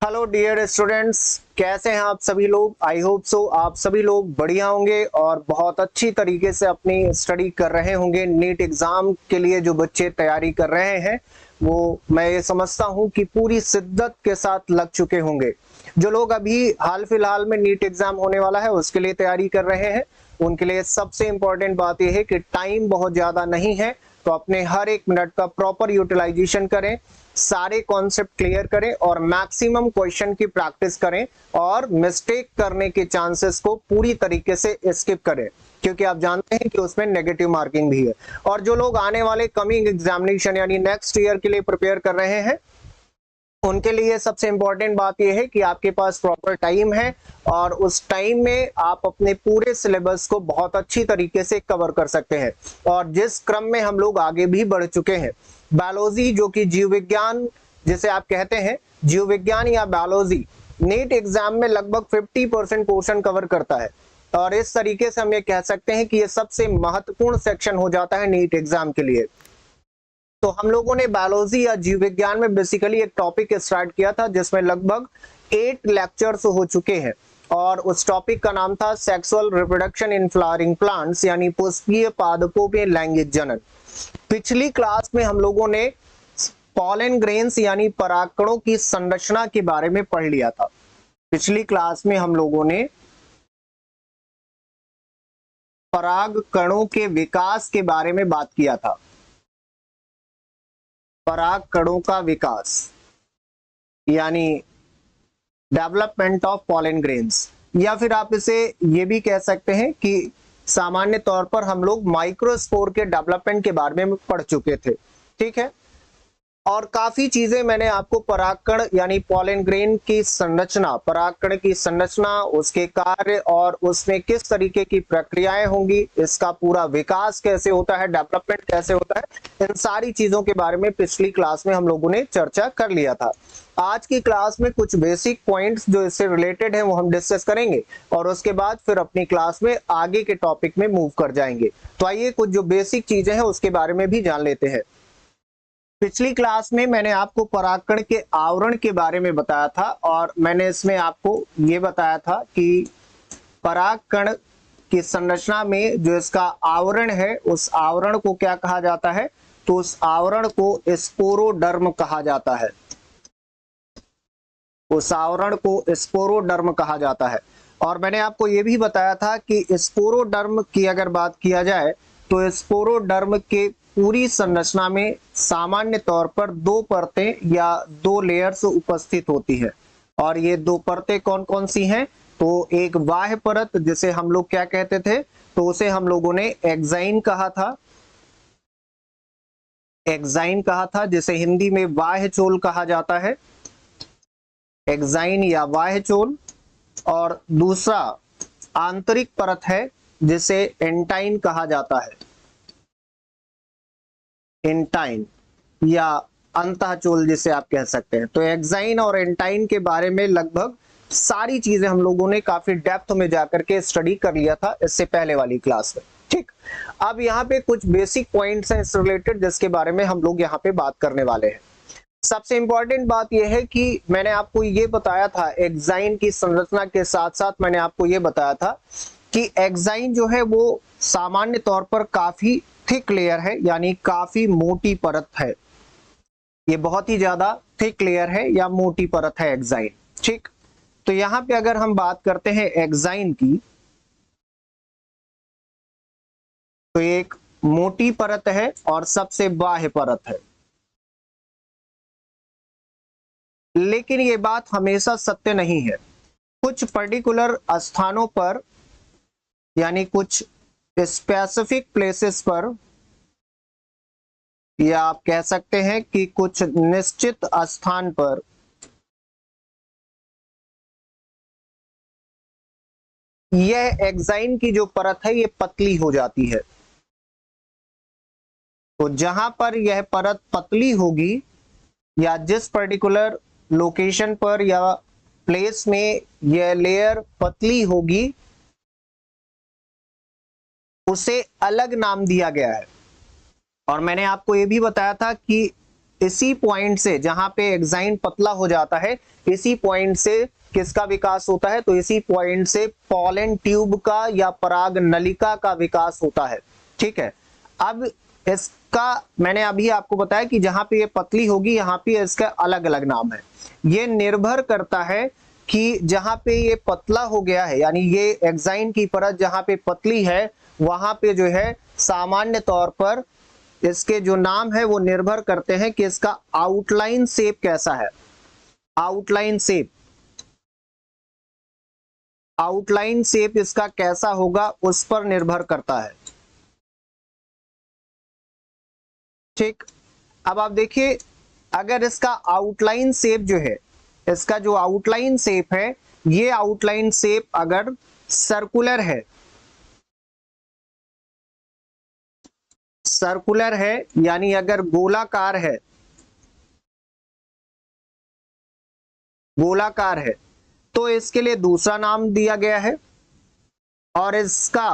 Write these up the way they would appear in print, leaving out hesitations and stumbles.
Hello dear students, कैसे हैं आप सभी लोग। आई होप सो आप सभी लोग बढ़िया होंगे और बहुत अच्छी तरीके से अपनी स्टडी कर रहे होंगे। नीट एग्जाम के लिए जो बच्चे तैयारी कर रहे हैं वो मैं ये समझता हूं कि पूरी शिद्दत के साथ लग चुके होंगे। जो लोग अभी हाल फिलहाल में नीट एग्जाम होने वाला है उसके लिए तैयारी कर रहे हैं, उनके लिए सबसे इंपॉर्टेंट बात यह है कि टाइम बहुत ज्यादा नहीं है, तो अपने हर एक मिनट का प्रॉपर यूटिलाइजेशन करें, सारे कॉन्सेप्ट क्लियर करें और मैक्सिमम क्वेश्चन की प्रैक्टिस करें और मिस्टेक करने के चांसेस को पूरी तरीके से स्किप करें, क्योंकि आप जानते हैं कि उसमें नेगेटिव मार्किंग भी है। और जो लोग आने वाले कमिंग एग्जामिनेशन यानी नेक्स्ट ईयर के लिए प्रिपेयर कर रहे हैं उनके लिए सबसे इंपॉर्टेंट बात यह है कि आपके पास प्रॉपर टाइम है और उस टाइम में आप अपने पूरे सिलेबस को बहुत अच्छी तरीके से कवर कर सकते हैं। और जिस क्रम में हम लोग आगे भी बढ़ चुके हैं, बायोलॉजी जो कि जीव विज्ञान जिसे आप कहते हैं, जीव विज्ञान या बायोलॉजी नीट एग्जाम में लगभग 50% पोर्शन कवर करता है। और इस तरीके से हम ये कह सकते हैं कि ये सबसे महत्वपूर्ण सेक्शन हो जाता है नीट एग्जाम के लिए। तो हम लोगों ने बायोलॉजी या जीव विज्ञान में बेसिकली एक टॉपिक स्टार्ट किया था जिसमें लगभग 8 लेक्चर्स हो चुके हैं और उस टॉपिक का नाम था sexual reproduction in flowering plants यानी पुष्पीय पादपों में लैंगिक जनन। पिछली क्लास में हम लोगों ने पॉलन ग्रेन्स यानी परागकणों की संरचना के बारे में पढ़ लिया था। पिछली क्लास में हम लोगों ने परागकणों के विकास के बारे में बात किया था। परागकणों का विकास यानी डेवलपमेंट ऑफ पॉलन ग्रेन्स, या फिर आप इसे ये भी कह सकते हैं कि सामान्य तौर पर हम लोग माइक्रोस्पोर के डेवलपमेंट के बारे में पढ़ चुके थे। ठीक है, और काफी चीजें मैंने आपको परागकण यानी पॉलन ग्रेन की संरचना, परागकण की संरचना, उसके कार्य और उसमें किस तरीके की प्रक्रियाएं होंगी, इसका पूरा विकास कैसे होता है, डेवलपमेंट कैसे होता है, इन सारी चीजों के बारे में पिछली क्लास में हम लोगों ने चर्चा कर लिया था। आज की क्लास में कुछ बेसिक पॉइंट्स जो इससे रिलेटेड है वो हम डिस्कस करेंगे और उसके बाद फिर अपनी क्लास में आगे के टॉपिक में मूव कर जाएंगे। तो आइए कुछ जो बेसिक चीजें हैं उसके बारे में भी जान लेते हैं। पिछली क्लास में मैंने आपको परागकण के आवरण के बारे में बताया था और मैंने इसमें आपको ये बताया था कि परागकण की संरचना में जो इसका आवरण है उस आवरण को क्या कहा जाता है, तो उस आवरण को स्पोरोडर्म कहा जाता है। उस आवरण को स्पोरोडर्म कहा जाता है। और मैंने आपको यह भी बताया था कि स्पोरोडर्म की अगर बात किया जाए तो स्पोरोडर्म के पूरी संरचना में सामान्य तौर पर 2 परतें या 2 लेयर्स उपस्थित होती है। और ये 2 परतें कौन कौन सी हैं, तो एक बाह्य परत जिसे हम लोग क्या कहते थे, तो उसे हम लोगों ने एक्साइन कहा था। एक्साइन कहा था जिसे हिंदी में बाह्य चोल कहा जाता है, एक्साइन या बाह्य चोल। और दूसरा आंतरिक परत है जिसे एंटाइन कहा जाता है, एंटाइन या अंतःचोल जिसे आप कह सकते हैं। तो एक्साइन और एंटाइन के बारे में लगभग सारी चीजें हम लोगों ने काफी डेप्थ में जाकर के स्टडी कर लिया था इससे पहले वाली क्लास में। ठीक, अब यहाँ पे कुछ बेसिक पॉइंट्स हैं इस रिलेटेड जिसके बारे में हम लोग यहाँ पे बात करने वाले हैं। सबसे इंपॉर्टेंट बात यह है कि मैंने आपको ये बताया था, एक्साइन की संरचना के साथ साथ मैंने आपको ये बताया था कि एक्साइन जो है वो सामान्य तौर पर काफी थिक लेयर है, यानी काफी मोटी परत है। ये बहुत ही ज्यादा थिक लेयर है या मोटी परत है एक्साइन। ठीक, तो यहां पे अगर हम बात करते हैं एक्साइन की, तो एक मोटी परत है और सबसे बाह्य परत है। लेकिन ये बात हमेशा सत्य नहीं है। कुछ पर्टिकुलर स्थानों पर यानी कुछ स्पेसिफिक प्लेसेस पर, या आप कह सकते हैं कि कुछ निश्चित स्थान पर यह एक्साइन की जो परत है ये पतली हो जाती है। तो जहां पर यह परत पतली होगी या जिस पर्टिकुलर लोकेशन पर या प्लेस में यह लेयर पतली होगी उसे अलग नाम दिया गया है। और मैंने आपको यह भी बताया था कि इसी पॉइंट से जहां पे एक्साइन पतला हो जाता है, इसी पॉइंट से किसका विकास होता है? तो इसी पॉइंट से पॉलन ट्यूब का या पराग नलिका का विकास होता है। ठीक है, अब इसका मैंने अभी आपको बताया कि जहां पे ये पतली होगी यहां पे इसका अलग अलग नाम है। ये निर्भर करता है कि जहां पे ये पतला हो गया है, यानी ये एक्साइन की परत जहां पे पतली है, वहां पे जो है सामान्य तौर पर इसके जो नाम है वो निर्भर करते हैं कि इसका आउटलाइन शेप कैसा है। आउटलाइन शेप, आउटलाइन शेप इसका कैसा होगा उस पर निर्भर करता है। ठीक, अब आप देखिए, अगर इसका आउटलाइन शेप जो है, इसका जो आउटलाइन शेप है, ये आउटलाइन शेप अगर सर्कुलर है, सर्कुलर है यानी अगर गोलाकार है, गोलाकार है, तो इसके लिए दूसरा नाम दिया गया है। और इसका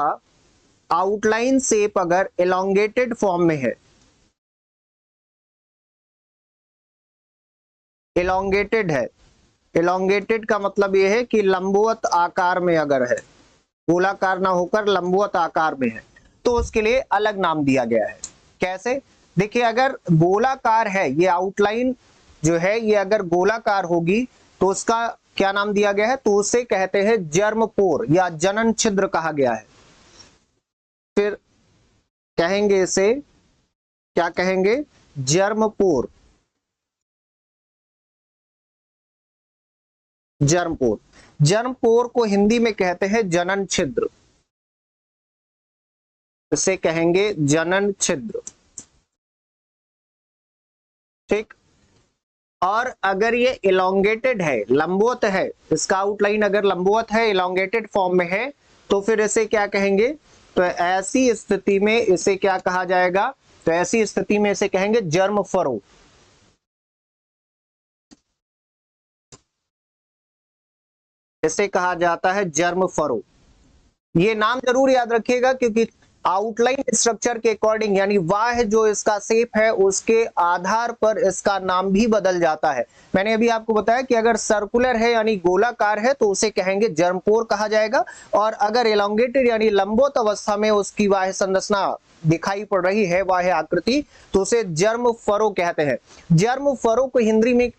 आउटलाइन शेप अगर एलोंगेटेड फॉर्म में है, एलोंगेटेड है, एलोंगेटेड का मतलब यह है कि लंबवत आकार में अगर है, गोलाकार ना होकर लंबवत आकार में है, तो उसके लिए अलग नाम दिया गया है। कैसे? देखिए, अगर गोलाकार है, ये आउटलाइन जो है ये अगर गोलाकार होगी तो उसका क्या नाम दिया गया है? तो उसे कहते हैं जर्मपोर या जनन छिद्र कहा गया है। फिर कहेंगे इसे, क्या कहेंगे? Germ pore, germ pore. जर्मपोर को हिंदी में कहते हैं जनन छिद्र, इसे कहेंगे जनन छिद्र। ठीक, और अगर ये इलोंगेटेड है, लंबवत है, इसका आउटलाइन अगर लंबवत है, इलोंगेटेड फॉर्म में है, तो फिर इसे क्या कहेंगे? तो ऐसी स्थिति में इसे क्या कहा जाएगा? तो ऐसी स्थिति में इसे कहेंगे जर्म फरो। इसे कहा जाता है जर्म फरो। ये नाम जरूर याद रखिएगा, क्योंकि आउटलाइन स्ट्रक्चर के अकॉर्डिंग, यानी वाह जो इसका शेप है उसके आधार पर इसका नाम भी बदल जाता है। मैंने अभी आपको बताया कि अगर सर्कुलर है यानी गोलाकार है तो उसे कहेंगे जर्मपोर कहा जाएगा, और अगर एलोंगेटेड यानी लंबवत अवस्था में उसकी वाह संरचना दिखाई पड़ रही है, वाह आकृति, तो उसे जर्म फरो कहते हैं। जर्म फरो को हिंदी में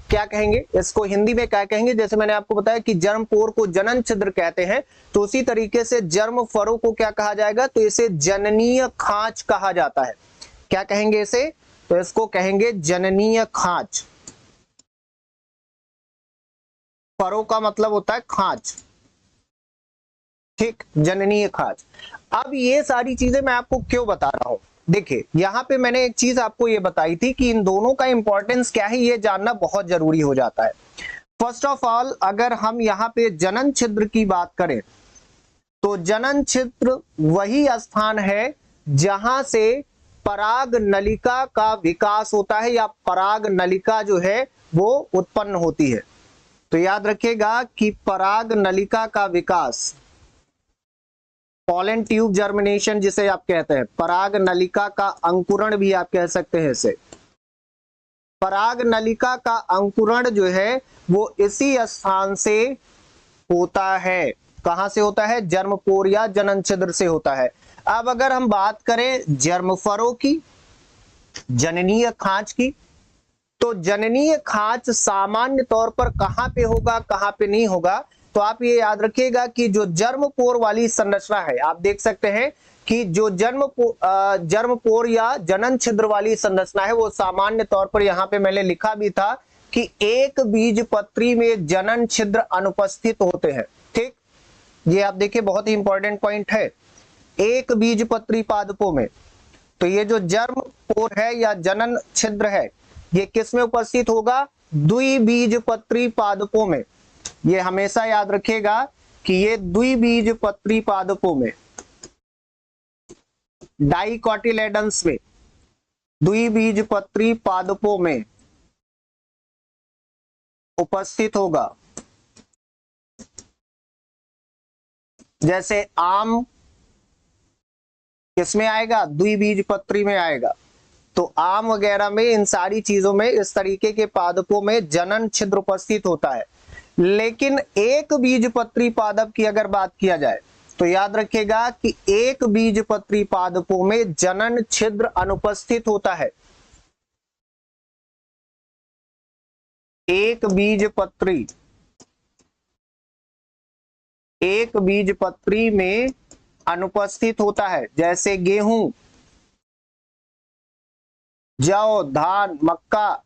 क्या कहेंगे? इसको हिंदी में क्या कहेंगे? जैसे मैंने आपको बताया कि जर्मपोर को जनन छिद्र कहते हैं, तो उसी तरीके से जर्म फरो को क्या कहा जाएगा? तो इसे जननीय खांच कहा जाता है। क्या कहेंगे इसे? तो इसको कहेंगे जननीय खांच। फरो का मतलब होता है खांच। ठीक, जननीय खांच। अब ये सारी चीजें मैं आपको क्यों बता रहा हूं? देखिए, यहां पे मैंने एक चीज आपको ये बताई थी कि इन दोनों का इंपॉर्टेंस क्या है, ये जानना बहुत जरूरी हो जाता है। फर्स्ट ऑफ ऑल, अगर हम यहाँ पे जनन छिद्र की बात करें, तो जनन छिद्र वही स्थान है जहां से पराग नलिका का विकास होता है, या पराग नलिका जो है वो उत्पन्न होती है। तो याद रखिएगा कि पराग नलिका का विकास, पॉलन ट्यूब जर्मिनेशन जिसे आप कहते हैं, पराग नलिका का अंकुरण भी आप कह सकते हैं इसे। पराग नलिका का अंकुरण जो है वो इसी स्थान से होता है। कहां से होता है? जर्मपोर या जनन छिद्र से होता है। अब अगर हम बात करें जर्मफरो की, जननीय खांच की, तो जननीय खांच सामान्य तौर पर कहां पे होगा, कहां पे नहीं होगा? तो आप ये याद रखिएगा कि जो जर्मपोर वाली संरचना है, आप देख सकते हैं कि जो जर्मपोर या जनन छिद्र वाली संरचना है वो सामान्य तौर पर, यहां पे मैंने लिखा भी था कि एक बीजपत्री में जनन छिद्र अनुपस्थित होते हैं। ठीक, ये आप देखिए बहुत ही इंपॉर्टेंट पॉइंट है, एक बीजपत्री पादपों में। तो ये जो जर्मपोर है या जनन छिद्र है, ये किस में उपस्थित होगा? द्विबीजपत्री पादपों में। ये हमेशा याद रखिएगा कि ये द्विबीजपत्री पादपों में, डाइकोटिलेडन्स में, द्विबीजपत्री पादपों में उपस्थित होगा। जैसे आम किसमें आएगा? द्विबीजपत्री में आएगा। तो आम वगैरह में, इन सारी चीजों में इस तरीके के पादपों में जनन छिद्र उपस्थित होता है। लेकिन एक बीजपत्री पादप की अगर बात किया जाए तो याद रखिएगा कि एक बीजपत्री पादपों में जनन छिद्र अनुपस्थित होता है। एक बीजपत्री में अनुपस्थित होता है, जैसे गेहूं, जौ, धान, मक्का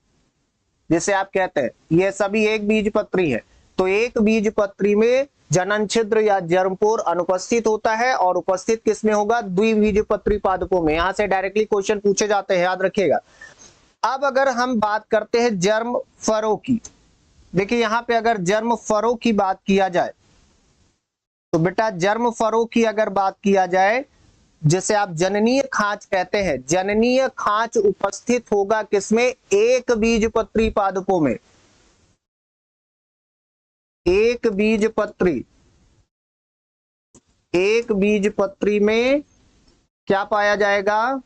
जिसे आप कहते हैं, ये सभी एक बीजपत्री है। तो एक बीजपत्री में जनन छिद्र या जर्मपोर अनुपस्थित होता है, और उपस्थित किसमें होगा? द्विबीजपत्री पादपों में। यहां से डायरेक्टली क्वेश्चन पूछे जाते हैं, याद रखिएगा। अब अगर हम बात करते हैं जर्म फरो की, देखिए यहां पे अगर जर्म फरो की बात किया जाए तो बेटा जर्म फरो की अगर बात किया जाए, जिसे आप जननीय खांच कहते हैं, जननीय खांच उपस्थित होगा किसमें? एक बीजपत्री पादपों में। एक बीजपत्री में क्या पाया जाएगा?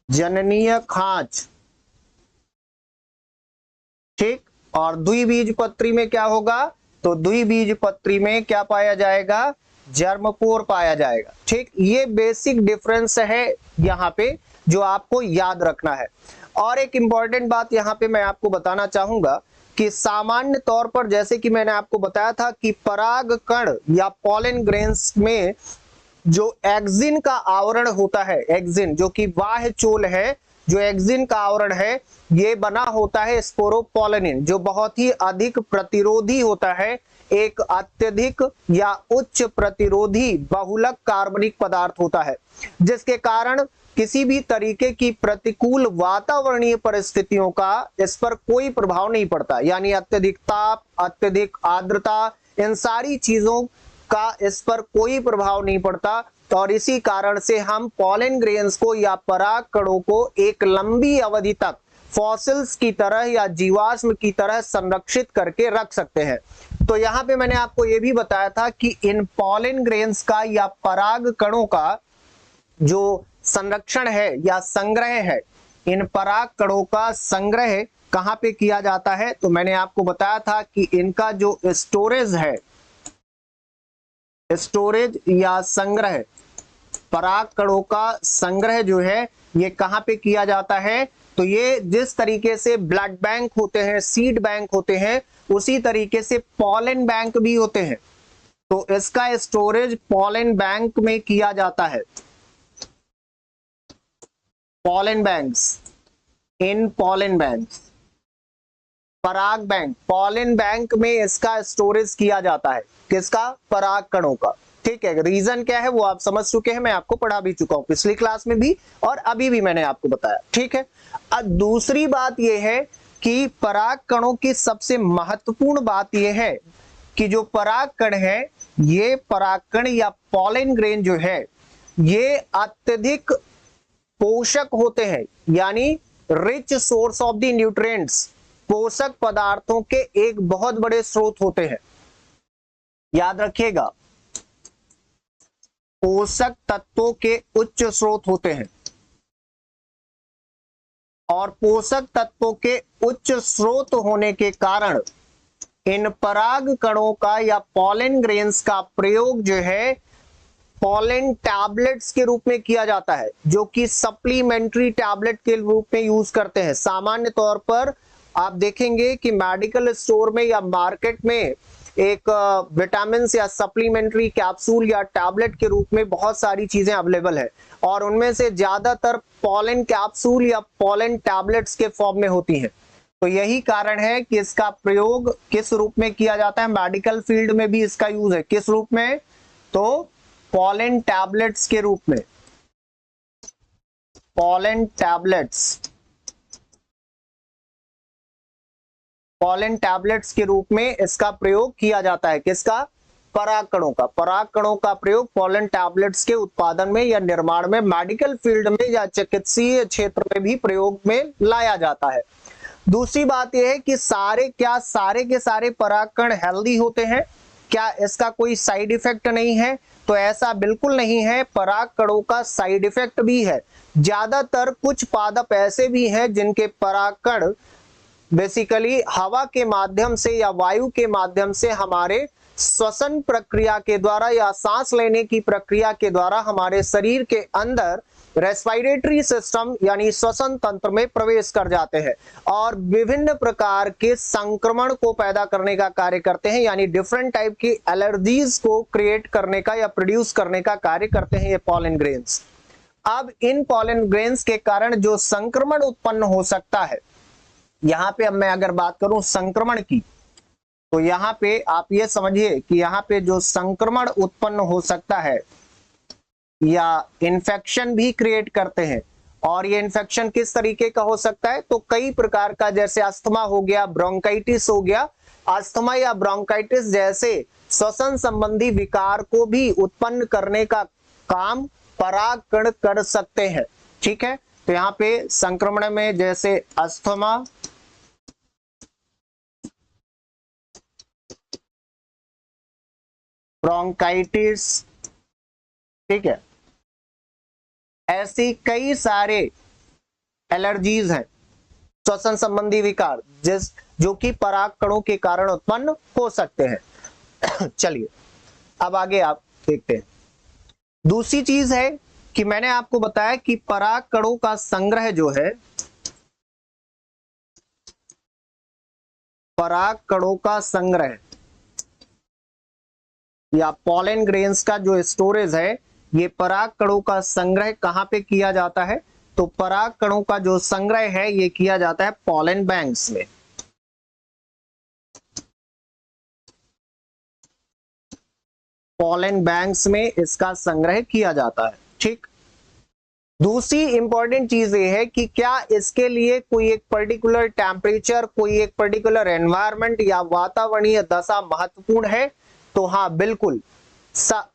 जननीय खांच, ठीक। और द्विबीजपत्री में क्या होगा? तो द्विबीजपत्री में क्या पाया जाएगा? जर्मपोर पाया जाएगा, ठीक। ये बेसिक डिफरेंस है यहाँ पे जो आपको याद रखना है। और एक इंपॉर्टेंट बात यहाँ पे मैं आपको बताना चाहूंगा कि सामान्य तौर पर, जैसे कि मैंने आपको बताया था कि पराग कण या पॉलन ग्रेन्स में जो एक्सिन का आवरण होता है, एक्सिन जो कि बाह्य चोल है, जो एक्सिन का आवरण है, ये बना होता है स्पोरोपोलिन, जो बहुत ही अधिक प्रतिरोधी होता है, एक अत्यधिक या उच्च प्रतिरोधी बहुलक कार्बनिक पदार्थ होता है, जिसके कारण किसी भी तरीके की प्रतिकूल वातावरणीय परिस्थितियों का इस पर कोई प्रभाव नहीं पड़ता। यानी अत्यधिक ताप, अत्यधिक आर्द्रता, इन सारी चीजों का इस पर कोई प्रभाव नहीं पड़ता। और इसी कारण से हम पॉलन ग्रेन्स को या पराग कणों को एक लंबी अवधि तक फॉसिल्स की तरह या जीवाश्म की तरह संरक्षित करके रख सकते हैं। तो यहाँ पे मैंने आपको यह भी बताया था कि इन पॉलन ग्रेन्स का या पराग कणों का जो संरक्षण है या संग्रह है, इन पराग कणों का संग्रह कहां पे किया जाता है? तो मैंने आपको बताया था कि इनका जो स्टोरेज है, स्टोरेज या संग्रह, पराग कणों का संग्रह जो है ये कहां पे किया जाता है? तो ये जिस तरीके से ब्लड बैंक होते हैं, सीड बैंक होते हैं, उसी तरीके से पॉलन बैंक भी होते हैं। तो इसका स्टोरेज पॉलन बैंक में किया जाता है। पॉलन बैंक्स, इन पॉलन बैंक्स, पराग बैंक, पॉलन बैंक में इसका स्टोरेज किया जाता है। किसका? पराग कणों का, ठीक है। रीजन क्या है वो आप समझ चुके हैं, मैं आपको पढ़ा भी चुका हूं पिछली क्लास में भी और अभी भी मैंने आपको बताया, ठीक है। अब दूसरी बात यह है कि पराग कणों की सबसे महत्वपूर्ण बात यह है कि जो पराग कण है, ये पराग कण या पॉलन ग्रेन जो है, ये अत्यधिक पोषक होते हैं, यानी rich source of the nutrients, पोषक पदार्थों के एक बहुत बड़े स्रोत होते हैं। याद रखिएगा, पोषक तत्वों के उच्च स्रोत होते हैं। और पोषक तत्वों के उच्च स्रोत होने के कारण इन पराग कणों का या पॉलन ग्रेन्स का प्रयोग जो है पॉलन टैबलेट्स के रूप में किया जाता है, जो कि सप्लीमेंट्री टैबलेट के रूप में यूज करते हैं। सामान्य तौर पर आप देखेंगे कि मेडिकल स्टोर में या मार्केट में एक विटामिन या सप्लीमेंट्री कैप्सूल या टैबलेट के रूप में बहुत सारी चीजें अवेलेबल है, और उनमें से ज्यादातर पॉलन कैप्सूल या पॉलन टैबलेट्स के फॉर्म में होती हैं। तो यही कारण है कि इसका प्रयोग किस रूप में किया जाता है? मेडिकल फील्ड में भी इसका यूज है। किस रूप में? तो पॉलन टैबलेट्स के रूप में, पॉलन टैबलेट्स, पॉलन टैबलेट्स के रूप में इसका प्रयोग किया जाता है। किसका? पराग कणों का। पराग कणों का प्रयोग पॉलन टैबलेट्स के उत्पादन में या निर्माण में, मेडिकल फील्ड में या चिकित्सीय क्षेत्र में भी प्रयोग में लाया जाता है। दूसरी बात यह है कि सारे के सारे पराग कण हेल्दी होते हैं? क्या इसका कोई साइड इफेक्ट नहीं है? तो ऐसा बिल्कुल नहीं है, परागकणों का साइड इफेक्ट भी है। ज्यादातर कुछ पादप ऐसे भी हैं जिनके परागकण बेसिकली हवा के माध्यम से या वायु के माध्यम से हमारे श्वसन प्रक्रिया के द्वारा या सांस लेने की प्रक्रिया के द्वारा हमारे शरीर के अंदर रेस्पिरेटरी सिस्टम यानी श्वसन तंत्र में प्रवेश कर जाते हैं और विभिन्न प्रकार के संक्रमण को पैदा करने का कार्य करते हैं, यानी डिफरेंट टाइप की एलर्जीज को क्रिएट करने का या प्रोड्यूस करने का कार्य करते हैं ये पॉलन ग्रेन्स। अब इन पॉलन ग्रेन्स के कारण जो संक्रमण उत्पन्न हो सकता है, यहां पे अब मैं अगर बात करूं संक्रमण की, तो यहां पे आप ये समझिए कि यहां पे जो संक्रमण उत्पन्न हो सकता है या इन्फेक्शन भी क्रिएट करते हैं। और ये इन्फेक्शन किस तरीके का हो सकता है? तो कई प्रकार का, जैसे अस्थमा हो गया, ब्रोंकाइटिस हो गया। अस्थमा या ब्रोंकाइटिस जैसे श्वसन संबंधी विकार को भी उत्पन्न करने का काम परागकण कर सकते हैं। ठीक है, तो यहाँ पे संक्रमण में जैसे अस्थमा, ब्रोंकाइटिस, ठीक है, ऐसी कई सारे एलर्जीज हैं, श्वसन संबंधी विकार जो कि परागकणों के कारण उत्पन्न हो सकते हैं। चलिए अब आगे आप देखते हैं। दूसरी चीज है कि मैंने आपको बताया कि परागकणों का संग्रह जो है, परागकणों का संग्रह या पॉलन ग्रेन्स का जो स्टोरेज है, ये परागकणों का संग्रह कहां पे किया जाता है? तो परागकणों का जो संग्रह है ये किया जाता है पॉलन बैंक्स में। पॉलन बैंक्स में इसका संग्रह किया जाता है। ठीक, दूसरी इंपॉर्टेंट चीज ये है कि क्या इसके लिए कोई एक पर्टिकुलर टेम्परेचर, कोई एक पर्टिकुलर एनवायरनमेंट या वातावरणीय दशा महत्वपूर्ण है? तो हाँ, बिल्कुल।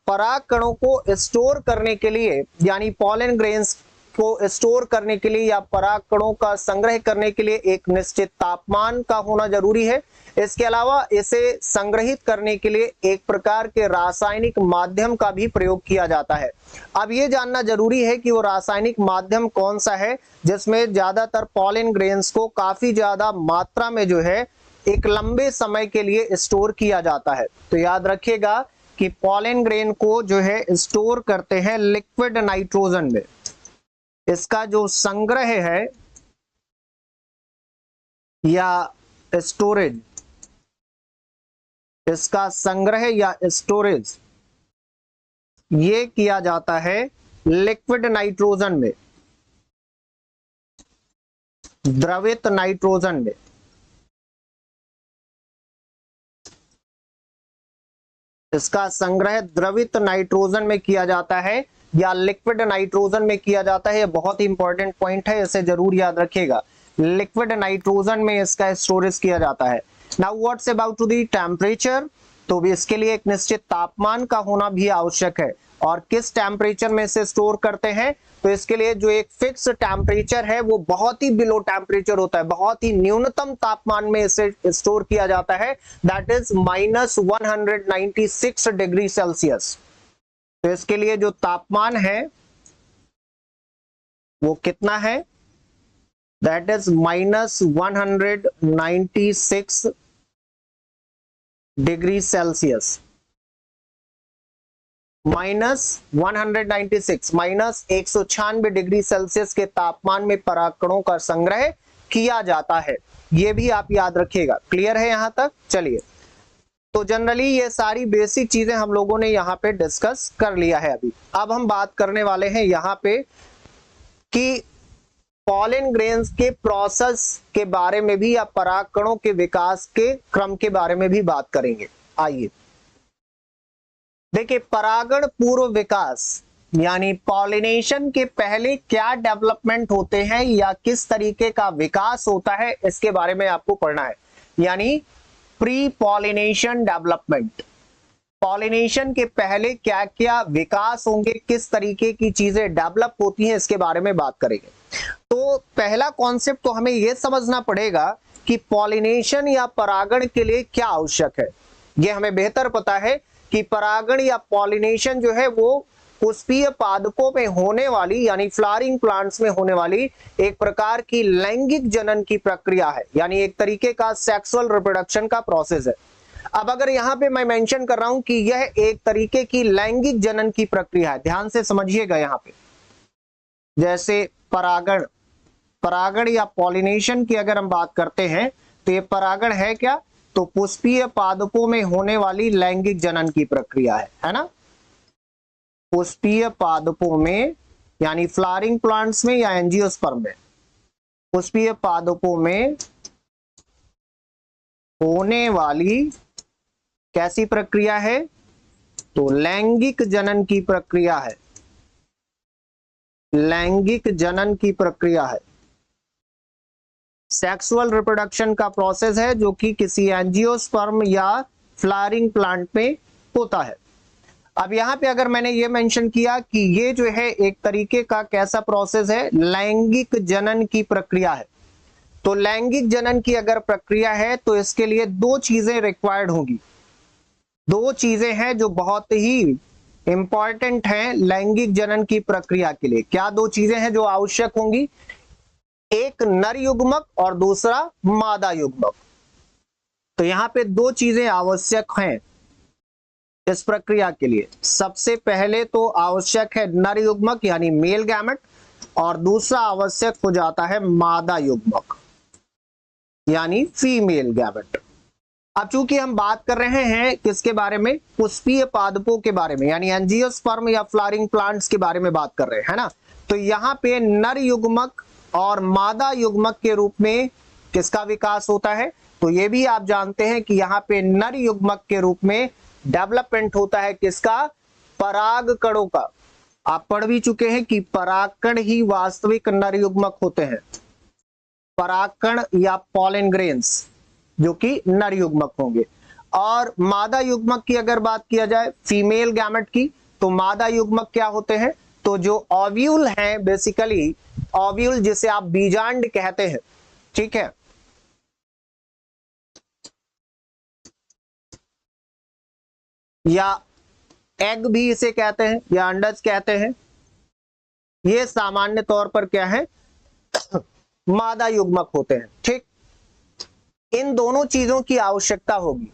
परागकणों को स्टोर करने के लिए, यानी पॉलन ग्रेन्स को स्टोर करने के लिए या परागकणों का संग्रह करने के लिए एक निश्चित तापमान का होना जरूरी है। इसके अलावा इसे संग्रहित करने के लिए एक प्रकार के रासायनिक माध्यम का भी प्रयोग किया जाता है। अब ये जानना जरूरी है कि वो रासायनिक माध्यम कौन सा है जिसमें ज्यादातर पॉलन ग्रेन्स को काफी ज्यादा मात्रा में जो है एक लंबे समय के लिए स्टोर किया जाता है। तो याद रखिएगा कि पॉलन ग्रेन को जो है स्टोर करते हैं लिक्विड नाइट्रोजन में। इसका जो संग्रह है या स्टोरेज, इसका संग्रह या स्टोरेज ये किया जाता है लिक्विड नाइट्रोजन में, द्रवित नाइट्रोजन में। इसका संग्रह द्रवित नाइट्रोजन में किया जाता है या लिक्विड नाइट्रोजन में किया जाता है। यह बहुत ही इंपॉर्टेंट पॉइंट है, इसे जरूर याद रखिएगा। लिक्विड नाइट्रोजन में इसका स्टोरेज किया जाता है। Now what's about to the temperature? तो भी इसके लिए एक निश्चित तापमान का होना भी आवश्यक है। और किस टेम्परेचर में इसे स्टोर करते हैं? तो इसके लिए जो एक फिक्स टेम्परेचर है वो बहुत ही बिलो टेम्परेचर होता है, बहुत ही न्यूनतम तापमान में इसे स्टोर किया जाता है, दैट इज -196 डिग्री सेल्सियस। तो इसके लिए जो तापमान है वो कितना है? That is -196 degree Celsius. -196 -196 degree Celsius के तापमान में परागकणों का संग्रह किया जाता है। यह भी आप याद रखिएगा। क्लियर है यहां तक? चलिए, तो जनरली ये सारी बेसिक चीजें हम लोगों ने यहाँ पे डिस्कस कर लिया है। अब हम बात करने वाले हैं यहाँ पे कि पॉलन ग्रेन्स के प्रोसेस के बारे में भी या परागकणों के विकास के क्रम के बारे में भी बात करेंगे। आइए देखिए, परागण पूर्व विकास यानी पॉलिनेशन के पहले क्या डेवलपमेंट होते हैं या किस तरीके का विकास होता है, इसके बारे में आपको पढ़ना है। यानी प्री पॉलिनेशन डेवलपमेंट, पॉलिनेशन के पहले क्या क्या विकास होंगे, किस तरीके की चीजें डेवलप होती हैं, इसके बारे में बात करेंगे। तो पहला कॉन्सेप्ट तो हमें यह समझना पड़ेगा कि पॉलिनेशन या परागण के लिए क्या आवश्यक है। ये हमें बेहतर पता है कि परागण या पॉलिनेशन जो है वो पुष्पीय पादपों में होने वाली यानी फ्लावरिंग प्लांट्स में होने वाली एक प्रकार की लैंगिक जनन की प्रक्रिया है, यानी एक तरीके का सेक्सुअल रिप्रोडक्शन का प्रोसेस है। अब अगर यहां पे मैं मेंशन कर रहा हूं कि यह एक तरीके की लैंगिक जनन की प्रक्रिया है, ध्यान से समझिएगा यहां पे। जैसे परागण या पॉलिनेशन की अगर हम बात करते हैं तो ये परागण है क्या, तो पुष्पीय पादपों में होने वाली लैंगिक जनन की प्रक्रिया है ना। पुष्पीय पादपों में यानी फ्लावरिंग प्लांट्स में या एंजियोस्पर्म में, पुष्पीय पादपों में होने वाली कैसी प्रक्रिया है, तो लैंगिक जनन की प्रक्रिया है, लैंगिक जनन की प्रक्रिया है। सेक्सुअल रिप्रोडक्शन का प्रोसेस है जो कि किसी एंजियोस्पर्म या फ्लावरिंग प्लांट में होता है। अब यहां पे अगर मैंने ये मेंशन किया कि ये जो है एक तरीके का कैसा प्रोसेस है, लैंगिक जनन की प्रक्रिया है, तो लैंगिक जनन की अगर प्रक्रिया है तो इसके लिए दो चीजें रिक्वायर्ड होंगी। दो चीजें हैं जो बहुत ही इंपॉर्टेंट हैं लैंगिक जनन की प्रक्रिया के लिए। क्या दो चीजें हैं जो आवश्यक होंगी, एक नर युग्मक और दूसरा मादा युग्मक। तो यहां पे दो चीजें आवश्यक हैं इस प्रक्रिया के लिए। सबसे पहले तो आवश्यक है नर युग्मक यानी मेल गैमेट, और दूसरा आवश्यक हो जाता है मादा युग्मक यानी फीमेल गैमेट। अब चूंकि हम बात कर रहे हैं किसके बारे में, पुष्पीय पादपों के बारे में, यानी एंजियोस्पर्म या फ्लावरिंग प्लांट्स के बारे में बात कर रहे हैं, है ना। तो यहां पे नर युग्मक और मादा युग्मक के रूप में किसका विकास होता है, तो ये भी आप जानते हैं कि यहाँ पे नर युग्मक के रूप में डेवलपमेंट होता है किसका, पराग कणों का। आप पढ़ भी चुके हैं कि परागकण ही वास्तविक नर युग्मक होते हैं, परागकण या पॉलन ग्रेन्स जो कि नर युग्मक होंगे। और मादा युग्मक की अगर बात किया जाए, फीमेल गैमेट की, तो मादा युग्मक क्या होते हैं, तो जो ओव्यूल हैं, बेसिकली ओव्यूल जिसे आप बीजांड कहते हैं, ठीक है, या एग भी इसे कहते हैं या अंडज कहते हैं, ये सामान्य तौर पर क्या है, मादा युग्मक होते हैं। ठीक, इन दोनों चीजों की आवश्यकता होगी।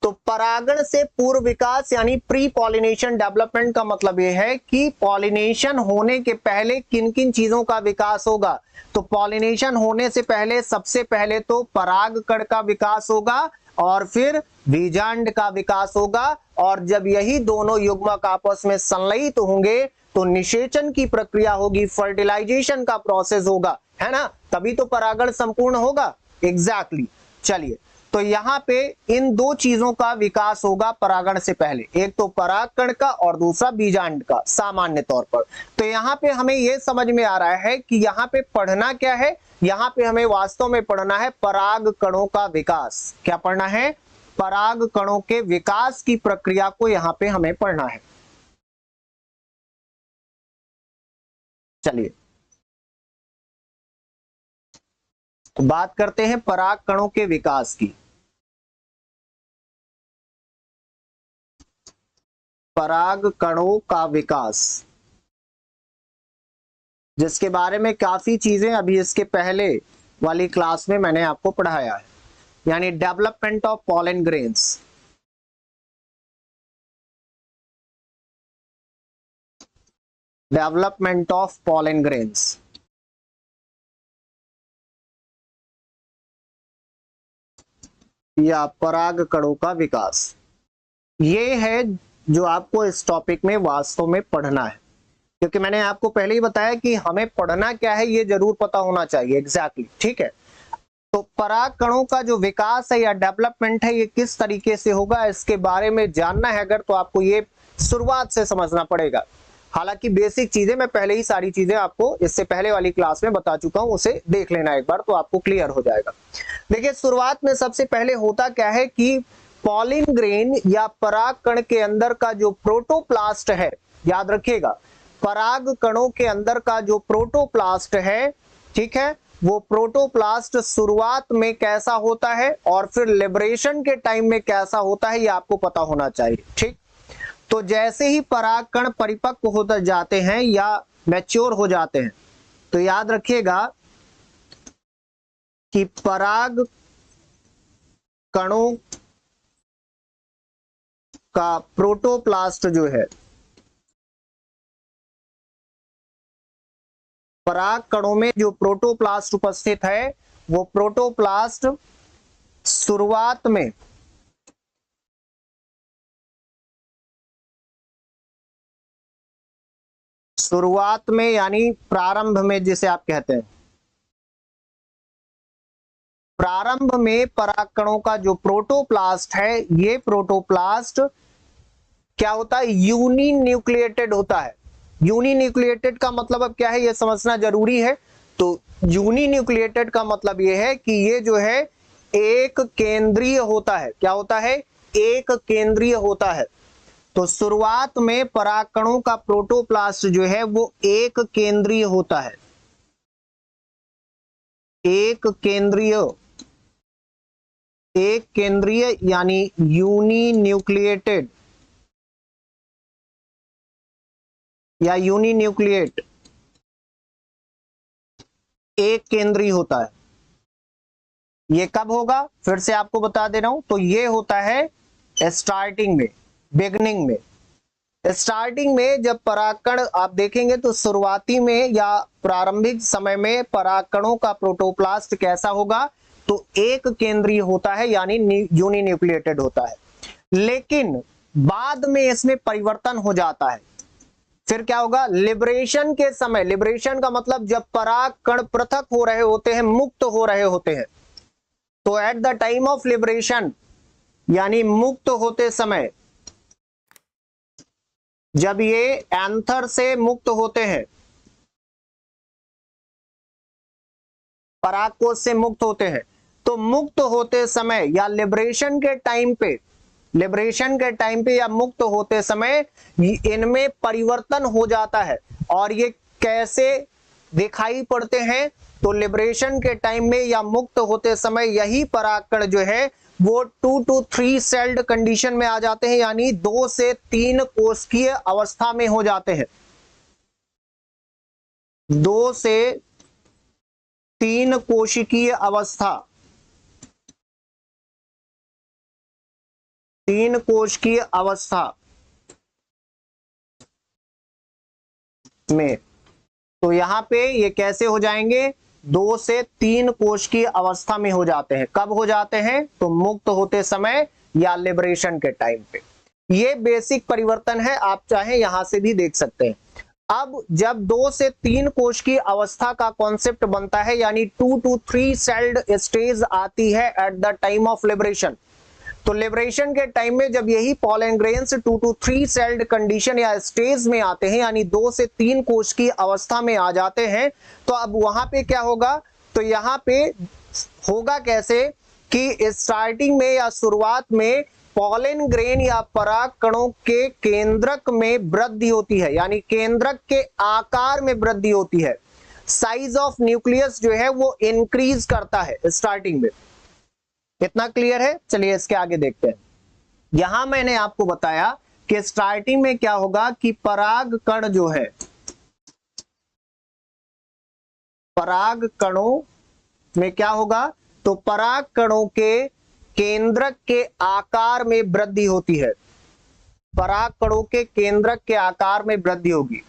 तो परागण से पूर्व विकास यानी प्री पॉलिनेशन डेवलपमेंट का मतलब यह है कि पॉलिनेशन होने के पहले किन किन चीजों का विकास होगा। तो पॉलिनेशन होने से पहले सबसे पहले तो परागकण का विकास होगा और फिर बीजांड का विकास होगा, और जब यही दोनों युग्मक आपस में संलयित होंगे तो निषेचन की प्रक्रिया होगी, फर्टिलाइजेशन का प्रोसेस होगा, है ना, तभी तो परागण संपूर्ण होगा। एग्जैक्टली। चलिए, तो यहां पे इन दो चीजों का विकास होगा परागण से पहले, एक तो परागकण का और दूसरा बीजांड का सामान्य तौर पर। तो यहां पे हमें यह समझ में आ रहा है कि यहां पे पढ़ना क्या है, यहां पे हमें वास्तव में पढ़ना है पराग कणों का विकास। क्या पढ़ना है, पराग कणों के विकास की प्रक्रिया को यहां पे हमें पढ़ना है। चलिए, तो बात करते हैं पराग कणों के विकास की। पराग कणों का विकास, जिसके बारे में काफी चीजें अभी इसके पहले वाली क्लास में मैंने आपको पढ़ाया है, यानी development of pollen grains. Development of pollen grains, या पराग कणों का विकास, ये है जो आपको इस टॉपिक में वास्तव में पढ़ना है। क्योंकि मैंने आपको पहले ही बताया कि हमें पढ़ना क्या है ये जरूर पता होना चाहिए। एग्जैक्टली, ठीक है। तो पराग कणों का जो विकास है या डेवलपमेंट है ये किस तरीके से होगा, इसके बारे में जानना है अगर, तो आपको ये शुरुआत से समझना पड़ेगा। हालांकि बेसिक चीजें मैं पहले ही सारी चीजें आपको इससे पहले वाली क्लास में बता चुका हूं, उसे देख लेना एक बार तो आपको क्लियर हो जाएगा। देखिए, शुरुआत में सबसे पहले होता क्या है कि पॉलिन ग्रेन या पराग कण के अंदर का जो प्रोटोप्लास्ट है, याद रखिएगा, पराग कणों के अंदर का जो प्रोटोप्लास्ट है, ठीक है, वो प्रोटोप्लास्ट शुरुआत में कैसा होता है और फिर लिबरेशन के टाइम में कैसा होता है, ये आपको पता होना चाहिए। ठीक, तो जैसे ही परागकण परिपक्व होते जाते हैं या मैच्योर हो जाते हैं, तो याद रखिएगा कि पराग कणों का प्रोटोप्लास्ट जो है, पराग कणों में जो प्रोटोप्लास्ट उपस्थित है, वो प्रोटोप्लास्ट शुरुआत में यानी प्रारंभ में, जिसे आप कहते हैं प्रारंभ में परागकणों का जो प्रोटोप्लास्ट है, ये प्रोटोप्लास्ट क्या होता है, यूनिन्यूक्लिएटेड होता है। यूनिन्यूक्लिएटेड का मतलब अब क्या है, ये समझना जरूरी है। तो यूनिन्यूक्लिएटेड का मतलब ये है कि ये जो है एक केंद्रीय होता है। क्या होता है, एक केंद्रीय होता है। तो शुरुआत में परागकणों का प्रोटोप्लास्ट जो है वो एक केंद्रीय होता है, एक केंद्रीय यानी यूनिन्यूक्लिएटेड या यूनिन्यूक्लिएट, एक केंद्रीय होता है। ये कब होगा, फिर से आपको बता दे रहा हूं, तो ये होता है स्टार्टिंग में, बिगनिंग में। स्टार्टिंग में जब परागकण आप देखेंगे तो शुरुआती में या प्रारंभिक समय में परागकणों का प्रोटोप्लास्ट कैसा होगा, तो एक केंद्रीय होता है यानी यूनिन्यूक्लिएटेड होता है। लेकिन बाद में इसमें परिवर्तन हो जाता है। फिर क्या होगा, लिबरेशन के समय, लिबरेशन का मतलब जब परागकण पृथक हो रहे होते हैं, मुक्त हो रहे होते हैं, तो at the time of liberation यानी मुक्त होते समय, जब ये एंथर से मुक्त होते हैं, परागकोश से मुक्त होते हैं, तो मुक्त होते समय या लिबरेशन के टाइम पे या मुक्त होते समय इनमें परिवर्तन हो जाता है। और ये कैसे दिखाई पड़ते हैं, तो लिबरेशन के टाइम में या मुक्त होते समय यही परागकण जो है वो 2 to 3 सेल्ड कंडीशन में आ जाते हैं, यानी 2 से 3 कोशिकीय अवस्था में हो जाते हैं। 2 से 3 कोशिकीय अवस्था, 3 कोशिकीय अवस्था में। तो यहां पे ये कैसे हो जाएंगे, 2 से 3 कोशिकीय अवस्था में हो जाते हैं। कब हो जाते हैं, तो मुक्त होते समय या लिबरेशन के टाइम पे। ये बेसिक परिवर्तन है, आप चाहे यहां से भी देख सकते हैं। अब जब 2 से 3 कोशिकीय अवस्था का कॉन्सेप्ट बनता है, यानी 2 to 3 सेल्ड स्टेज आती है at the time of liberation, तो लिबरेशन के टाइम में जब यही pollen grains 2 to 3 sailed condition या स्टेज में आते हैं, यानी 2 से 3 कोश की अवस्था में आ जाते हैं, तो अब वहां पे क्या होगा, तो यहां पे होगा कैसे कि स्टार्टिंग में या शुरुआत में पॉलन ग्रेन या पराग कणों के केंद्रक में वृद्धि होती है, यानी केंद्रक के आकार में वृद्धि होती है। साइज ऑफ न्यूक्लियस जो है वो इंक्रीज करता है स्टार्टिंग में। कितना क्लियर है, चलिए इसके आगे देखते हैं। यहां मैंने आपको बताया कि स्टार्टिंग में क्या होगा कि पराग कण जो है, पराग कणों में क्या होगा, तो पराग कणों के केंद्रक के आकार में वृद्धि होती है। पराग कणों के केंद्रक के आकार में वृद्धि होगी।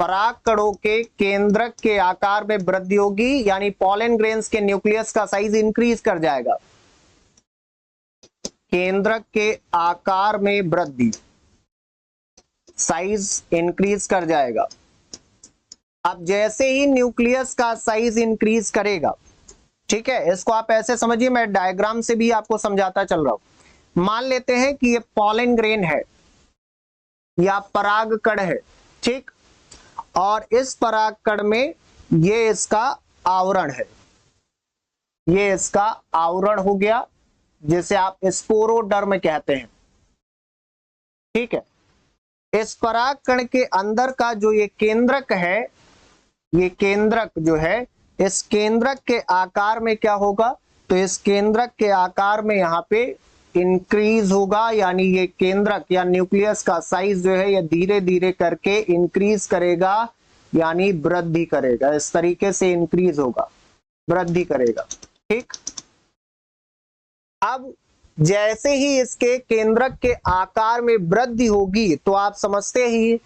पराग कणों के केंद्रक के आकार में वृद्धि होगी, यानी पॉलन ग्रेन्स के न्यूक्लियस का साइज इंक्रीज कर जाएगा। केंद्रक के आकार में वृद्धि, साइज इंक्रीज कर जाएगा। अब जैसे ही न्यूक्लियस का साइज इंक्रीज करेगा, ठीक है, इसको आप ऐसे समझिए, मैं डायग्राम से भी आपको समझाता चल रहा हूं। मान लेते हैं कि ये पॉलन ग्रेन है या पराग कण है, ठीक, और इस पराग कण में ये इसका आवरण है, ये इसका आवरण हो गया, जिसे आप स्पोरोडर्म कहते हैं, ठीक है। इस पराग कण के अंदर का जो ये केंद्रक है, ये केंद्रक जो है, इस केंद्रक के आकार में क्या होगा, तो इस केंद्रक के आकार में यहाँ पे इंक्रीज होगा, यानी ये केंद्रक या न्यूक्लियस का साइज जो है ये धीरे धीरे करके इंक्रीज करेगा, यानी वृद्धि करेगा। इस तरीके से इंक्रीज होगा, वृद्धि करेगा। ठीक, अब जैसे ही इसके केंद्रक के आकार में वृद्धि होगी तो आप समझते ही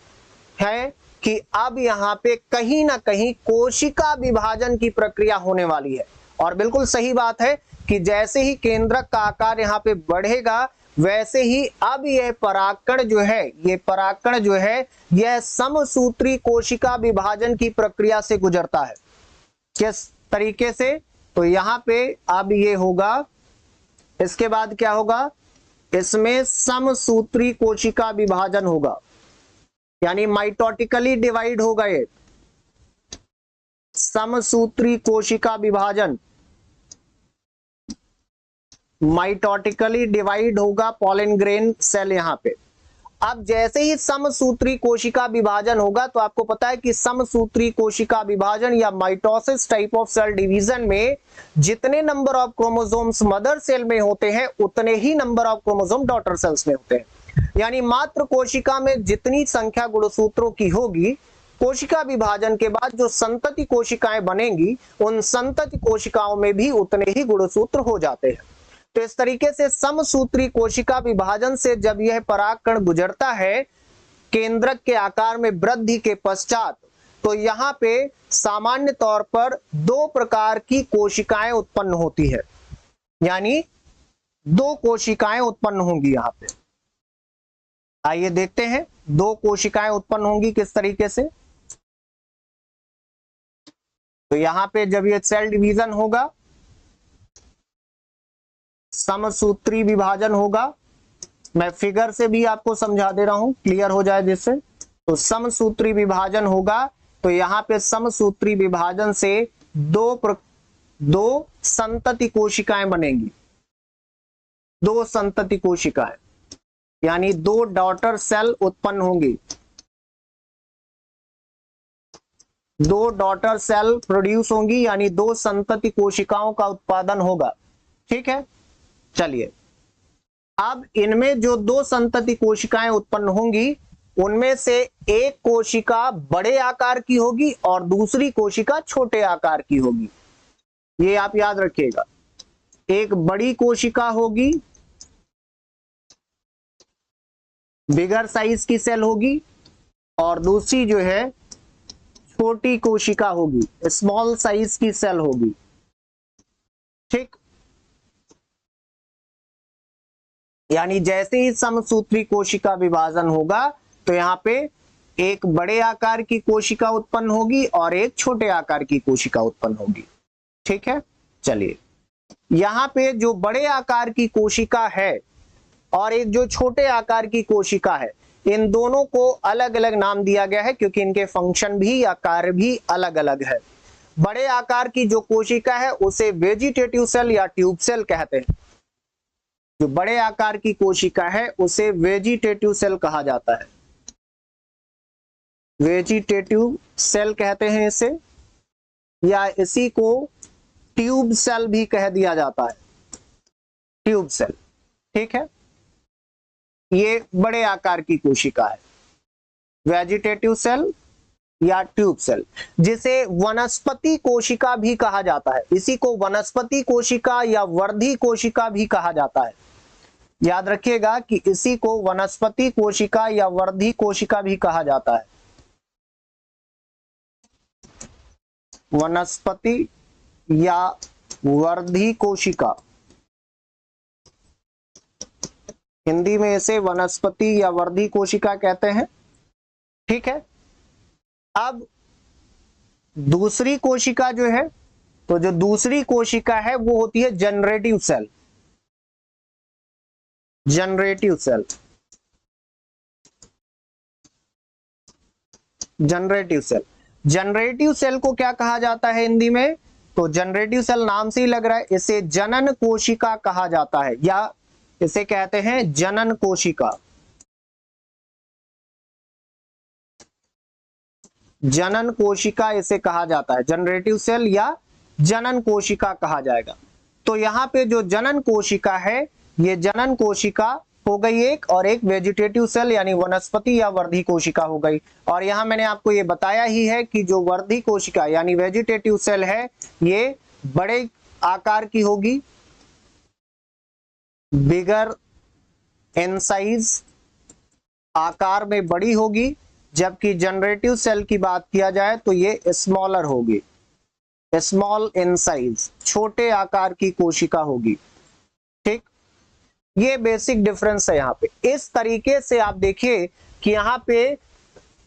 हैं कि अब यहाँ पे कहीं ना कहीं कोशिका विभाजन की प्रक्रिया होने वाली है। और बिल्कुल सही बात है कि जैसे ही केंद्रक का आकार यहाँ पे बढ़ेगा वैसे ही अब यह परागकण जो है, ये परागकण जो है यह समसूत्री कोशिका विभाजन की प्रक्रिया से गुजरता है। किस तरीके से, तो यहाँ पे अब ये होगा, इसके बाद क्या होगा, इसमें समसूत्री कोशिका विभाजन होगा, यानी माइटोटिकली डिवाइड होगा। ये समसूत्री कोशिका विभाजन, माइटोटिकली डिवाइड होगा पॉलन ग्रेन सेल यहां पे। अब जैसे ही समसूत्री कोशिका विभाजन होगा तो आपको पता है कि समसूत्री कोशिका विभाजन या mitosis type of cell division में जितने number of chromosomes mother cell में होते हैं उतने ही number of chromosome daughter cells में होते हैं। यानी मात्र कोशिका में जितनी संख्या गुणसूत्रों की होगी, कोशिका विभाजन के बाद जो संतति कोशिकाएं बनेंगी उन संतति कोशिकाओं में भी उतने ही गुणसूत्र हो जाते हैं। तो इस तरीके से समसूत्री कोशिका विभाजन से जब यह परागकण गुजरता है केंद्रक के आकार में वृद्धि के पश्चात, तो यहाँ पे सामान्य तौर पर दो प्रकार की कोशिकाएं उत्पन्न होती है, यानी दो कोशिकाएं उत्पन्न होंगी यहाँ पे। आइए देखते हैं दो कोशिकाएं उत्पन्न होंगी किस तरीके से। तो यहाँ पे जब ये सेल डिवीजन होगा, समसूत्री विभाजन होगा, मैं फिगर से भी आपको समझा दे रहा हूं क्लियर हो जाए जिससे। तो समसूत्री विभाजन होगा तो यहां पे समसूत्री विभाजन से दो संतति कोशिकाएं बनेंगी, दो संतति कोशिकाएं, यानी दो डॉटर सेल उत्पन्न होंगी, दो डॉटर सेल प्रोड्यूस होंगी, यानी दो संतति कोशिकाओं का उत्पादन होगा। ठीक है, चलिए अब इनमें जो दो संतति कोशिकाएं उत्पन्न होंगी उनमें से एक कोशिका बड़े आकार की होगी और दूसरी कोशिका छोटे आकार की होगी। ये आप याद रखिएगा, एक बड़ी कोशिका होगी, बिगर साइज की सेल होगी, और दूसरी जो है छोटी कोशिका होगी, स्मॉल साइज की सेल होगी। ठीक, यानी जैसे ही समसूत्री कोशिका विभाजन होगा तो यहाँ पे एक बड़े आकार की कोशिका उत्पन्न होगी और एक छोटे आकार की कोशिका उत्पन्न होगी। ठीक है, चलिए यहाँ पे जो बड़े आकार की कोशिका है और एक जो छोटे आकार की कोशिका है, इन दोनों को अलग अलग नाम दिया गया है क्योंकि इनके फंक्शन भी या कार्य भी अलग अलग है। बड़े आकार की जो कोशिका है उसे वेजिटेटिव सेल या ट्यूब सेल कहते हैं। जो बड़े आकार की कोशिका है उसे वेजिटेटिव सेल कहा जाता है, वेजिटेटिव सेल कहते हैं इसे, या इसी को ट्यूब सेल भी कह दिया जाता है, ट्यूब सेल। ठीक है, ये बड़े आकार की कोशिका है, वेजिटेटिव सेल या ट्यूब सेल, जिसे वनस्पति कोशिका भी कहा जाता है। इसी को वनस्पति कोशिका या वर्धी कोशिका भी कहा जाता है। याद रखिएगा कि इसी को वनस्पति कोशिका या वर्धी कोशिका भी कहा जाता है, वनस्पति या वर्धी कोशिका। हिंदी में इसे वनस्पति या वर्धी कोशिका कहते हैं। ठीक है, अब दूसरी कोशिका जो है, तो जो दूसरी कोशिका है वो होती है generative cell, generative cell, generative cell. Generative cell को क्या कहा जाता है हिंदी में, तो जनरेटिव सेल नाम से ही लग रहा है, इसे जनन कोशिका कहा जाता है या इसे कहते हैं जनन कोशिका। जनन कोशिका इसे कहा जाता है, जनरेटिव सेल या जनन कोशिका कहा जाएगा। तो यहाँ पे जो जनन कोशिका है, ये जनन कोशिका हो गई एक, और एक वेजिटेटिव सेल यानी वनस्पति या वर्धी कोशिका हो गई। और यहाँ मैंने आपको ये बताया ही है कि जो वर्धी कोशिका यानी वेजिटेटिव सेल है, ये बड़े आकार की होगी, बिगर इन साइज, आकार में बड़ी होगी, जबकि जनरेटिव सेल की बात किया जाए तो ये स्मॉलर होगी, स्मॉल इन साइज, छोटे आकार की कोशिका होगी। ठीक, ये बेसिक डिफरेंस है यहाँ पे। इस तरीके से आप देखिए कि यहाँ पे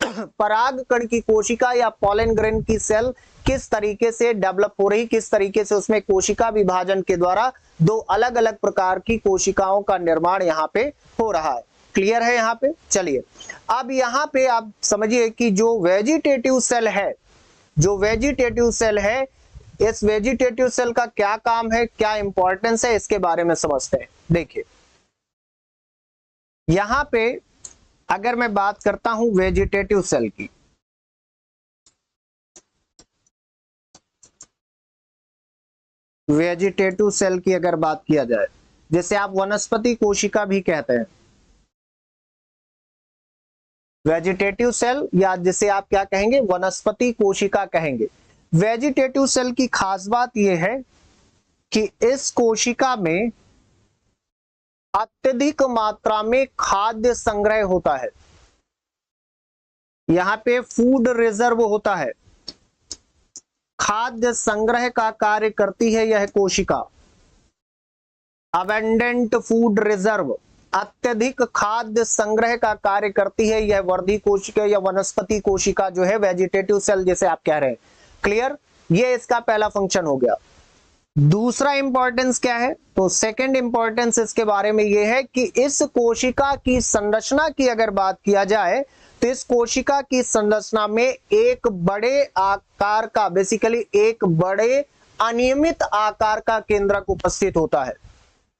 परागकण की कोशिका या पॉलन ग्रेन की सेल किस तरीके से डेवलप हो रही, किस तरीके से उसमें कोशिका विभाजन के द्वारा दो अलग अलग प्रकार की कोशिकाओं का निर्माण यहाँ पे हो रहा है। क्लियर है यहाँ पे? चलिए अब यहाँ पे आप समझिए कि जो वेजिटेटिव सेल है, जो वेजिटेटिव सेल है, इस वेजिटेटिव सेल का क्या काम है, क्या इंपॉर्टेंस है, इसके बारे में समझते हैं। देखिए यहां पे अगर मैं बात करता हूं वेजिटेटिव सेल की, वेजिटेटिव सेल की अगर बात किया जाए, जिसे आप वनस्पति कोशिका भी कहते हैं, वेजिटेटिव सेल या जिसे आप क्या कहेंगे, वनस्पति कोशिका कहेंगे। वेजिटेटिव सेल की खास बात यह है कि इस कोशिका में अत्यधिक मात्रा में खाद्य संग्रह होता है, यहां पे फूड रिजर्व होता है, खाद्य संग्रह का कार्य करती है यह कोशिका। अबेंडेंट फूड रिजर्व, अत्यधिक खाद्य संग्रह का कार्य करती है यह वर्धी कोशिका या वनस्पति कोशिका जो है, वेजिटेटिव सेल जिसे आप कह रहे हैं। क्लियर? ये इसका पहला फंक्शन हो गया। दूसरा इंपॉर्टेंस क्या है? तो सेकंड इंपॉर्टेंस इसके बारे में यह है कि इस कोशिका की संरचना की अगर बात किया जाए तो इस कोशिका की संरचना में एक बड़े आकार का, बेसिकली एक बड़े अनियमित आकार का केंद्रक उपस्थित होता है।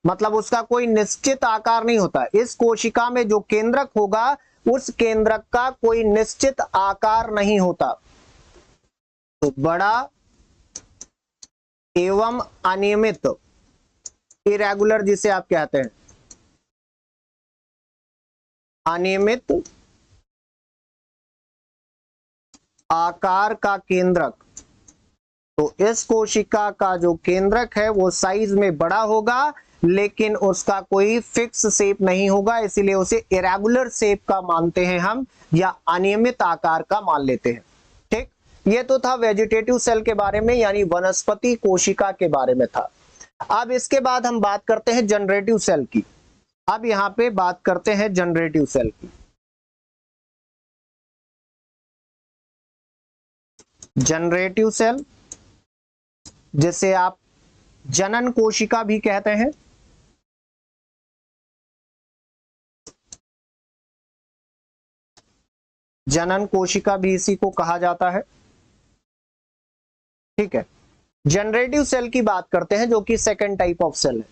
मतलब उसका कोई निश्चित आकार नहीं होता है। इस कोशिका में जो केंद्रक होगा उस केंद्रक का कोई निश्चित आकार नहीं होता। तो बड़ा एवं अनियमित, इरेगुलर जिसे आप कहते हैं, अनियमित आकार का केंद्रक। तो इस कोशिका का जो केंद्रक है वो साइज में बड़ा होगा, लेकिन उसका कोई फिक्स शेप नहीं होगा, इसीलिए उसे इरेगुलर शेप का मानते हैं हम, या अनियमित आकार का मान लेते हैं। ठीक, ये तो था वेजिटेटिव सेल के बारे में, यानी वनस्पति कोशिका के बारे में था। अब इसके बाद हम बात करते हैं जनरेटिव सेल की। अब यहां पे बात करते हैं जनरेटिव सेल की। जनरेटिव सेल जिसे आप जनन कोशिका भी कहते हैं, जनन कोशिका भी इसी को कहा जाता है। ठीक है, जनरेटिव सेल की बात करते हैं जो कि सेकंड टाइप ऑफ सेल है।